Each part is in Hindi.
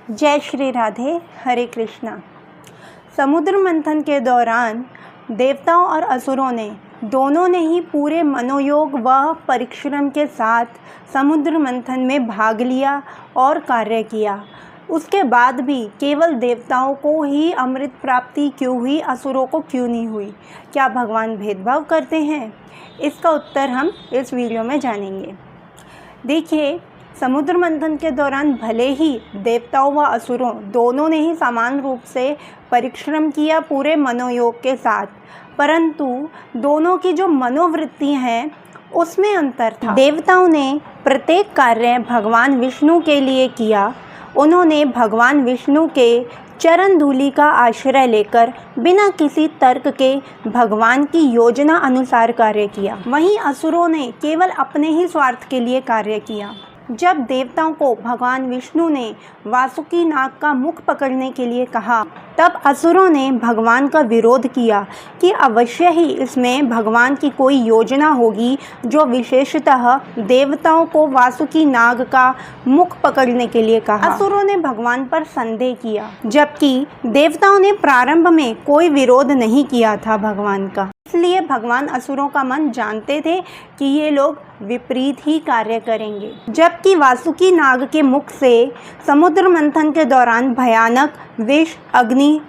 जय श्री राधे, हरे कृष्णा। समुद्र मंथन के दौरान देवताओं और असुरों ने दोनों ने ही पूरे मनोयोग व परिश्रम के साथ समुद्र मंथन में भाग लिया और कार्य किया। उसके बाद भी केवल देवताओं को ही अमृत प्राप्ति क्यों हुई, असुरों को क्यों नहीं हुई? क्या भगवान भेदभाव करते हैं? इसका उत्तर हम इस वीडियो में जानेंगे। देखिए, समुद्र मंथन के दौरान भले ही देवताओं व असुरों दोनों ने ही समान रूप से परिश्रम किया पूरे मनोयोग के साथ, परंतु दोनों की जो मनोवृत्ति हैं उसमें अंतर था। देवताओं ने प्रत्येक कार्य भगवान विष्णु के लिए किया। उन्होंने भगवान विष्णु के चरण धूलि का आश्रय लेकर बिना किसी तर्क के भगवान की योजना अनुसार कार्य किया। वहीं असुरों ने केवल अपने ही स्वार्थ के लिए कार्य किया। जब देवताओं को भगवान विष्णु ने वासुकी नाग का मुख पकड़ने के लिए कहा, तब असुरों ने भगवान का विरोध किया कि अवश्य ही इसमें भगवान की कोई योजना होगी जो विशेषतः देवताओं को वासुकी नाग का मुख पकड़ने के लिए कहा। असुरों ने भगवान पर संदेह किया, जबकि देवताओं ने प्रारंभ में कोई विरोध नहीं किया था भगवान का। इसलिए भगवान असुरों का मन जानते थे कि ये लोग विपरीत ही कार्य करेंगे। जबकि वासुकी नाग के मुख से समुद्र मंथन के दौरान भयानक विष, अग्नि,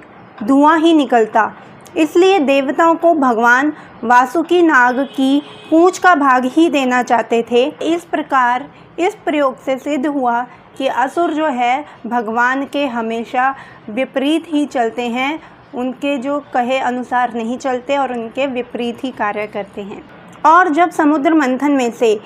धुआं ही निकलता, इसलिए देवताओं को भगवान वासुकी नाग की पूंछ का भाग ही देना चाहते थे। इस प्रकार इस प्रयोग से सिद्ध हुआ कि असुर जो है भगवान के हमेशा विपरीत ही चलते हैं, उनके जो कहे अनुसार नहीं चलते और उनके विपरीत ही कार्य करते हैं। और जब समुद्र मंथन में से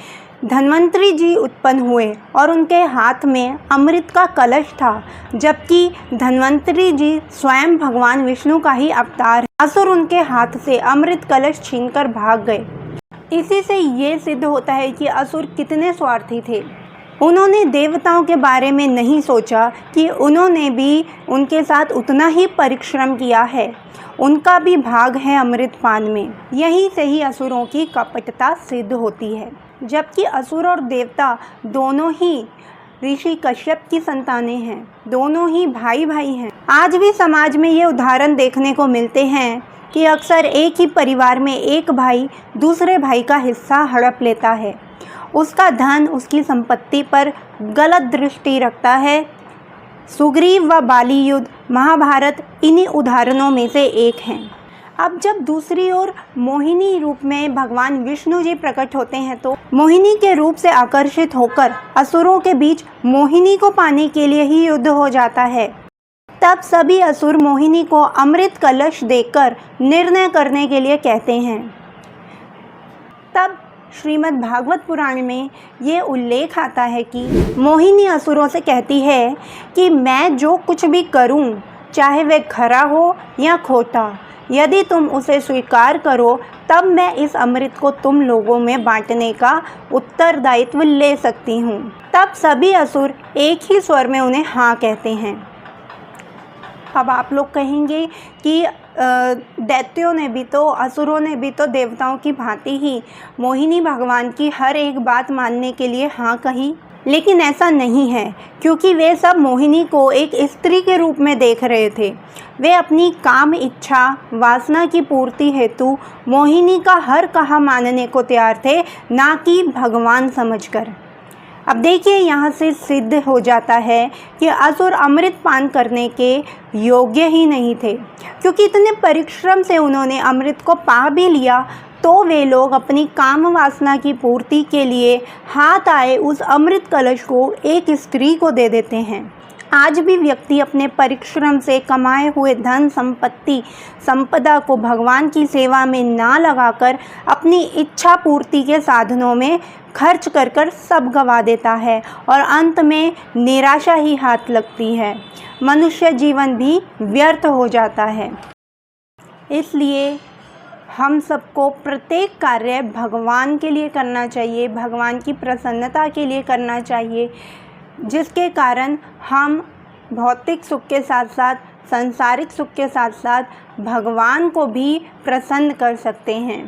धन्वंतरी जी उत्पन्न हुए और उनके हाथ में अमृत का कलश था, जबकि धन्वंतरी जी स्वयं भगवान विष्णु का ही अवतार है, असुर उनके हाथ से अमृत कलश छीनकर भाग गए। इसी से ये सिद्ध होता है कि असुर कितने स्वार्थी थे। उन्होंने देवताओं के बारे में नहीं सोचा कि उन्होंने भी उनके साथ उतना ही परिश्रम किया है, उनका भी भाग है अमृत पान में। यहीं से ही असुरों की कपटता सिद्ध होती है। जबकि असुर और देवता दोनों ही ऋषि कश्यप की संतानें हैं, दोनों ही भाई भाई हैं। आज भी समाज में ये उदाहरण देखने को मिलते हैं कि अक्सर एक ही परिवार में एक भाई दूसरे भाई का हिस्सा हड़प लेता है, उसका धन, उसकी संपत्ति पर गलत दृष्टि रखता है। सुग्रीव व बाली युद्ध, महाभारत इन्हीं उदाहरणों में से एक हैं। अब जब दूसरी ओर मोहिनी रूप में भगवान विष्णु जी प्रकट होते हैं, तो मोहिनी के रूप से आकर्षित होकर असुरों के बीच मोहिनी को पाने के लिए ही युद्ध हो जाता है। तब सभी असुर मोहिनी को अमृत कलश देकर निर्णय करने के लिए कहते हैं। तब श्रीमद् भागवत पुराण में ये उल्लेख आता है कि मोहिनी असुरों से कहती है कि मैं जो कुछ भी करूं, चाहे वह खरा हो या खोटा, यदि तुम उसे स्वीकार करो तब मैं इस अमृत को तुम लोगों में बांटने का उत्तरदायित्व ले सकती हूँ। तब सभी असुर एक ही स्वर में उन्हें हाँ कहते हैं। अब आप लोग कहेंगे कि दैत्यों ने भी तो, असुरों ने भी तो देवताओं की भांति ही मोहिनी भगवान की हर एक बात मानने के लिए हाँ कही, लेकिन ऐसा नहीं है, क्योंकि वे सब मोहिनी को एक स्त्री के रूप में देख रहे थे। वे अपनी काम, इच्छा, वासना की पूर्ति हेतु मोहिनी का हर कहा मानने को तैयार थे, ना कि भगवान समझकर। अब देखिए, यहाँ से सिद्ध हो जाता है कि असुर अमृत पान करने के योग्य ही नहीं थे, क्योंकि इतने परिश्रम से उन्होंने अमृत को पा भी लिया, तो वे लोग अपनी काम वासना की पूर्ति के लिए हाथ आए उस अमृत कलश को एक स्त्री को दे देते हैं। आज भी व्यक्ति अपने परिश्रम से कमाए हुए धन, संपत्ति, संपदा को भगवान की सेवा में ना लगाकर अपनी इच्छा पूर्ति के साधनों में खर्च कर कर सब गंवा देता है और अंत में निराशा ही हाथ लगती है। मनुष्य जीवन भी व्यर्थ हो जाता है। इसलिए हम सबको प्रत्येक कार्य भगवान के लिए करना चाहिए, भगवान की प्रसन्नता के लिए करना चाहिए, जिसके कारण हम भौतिक सुख के साथ साथ सांसारिक सुख के साथ साथ भगवान को भी प्रसन्न कर सकते हैं।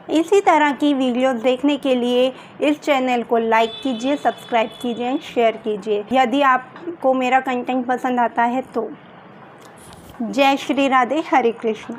इसी तरह की वीडियोस देखने के लिए इस चैनल को लाइक कीजिए, सब्सक्राइब कीजिए, शेयर कीजिए यदि आपको मेरा कंटेंट पसंद आता है तो। जय श्री राधे, हरे कृष्णा।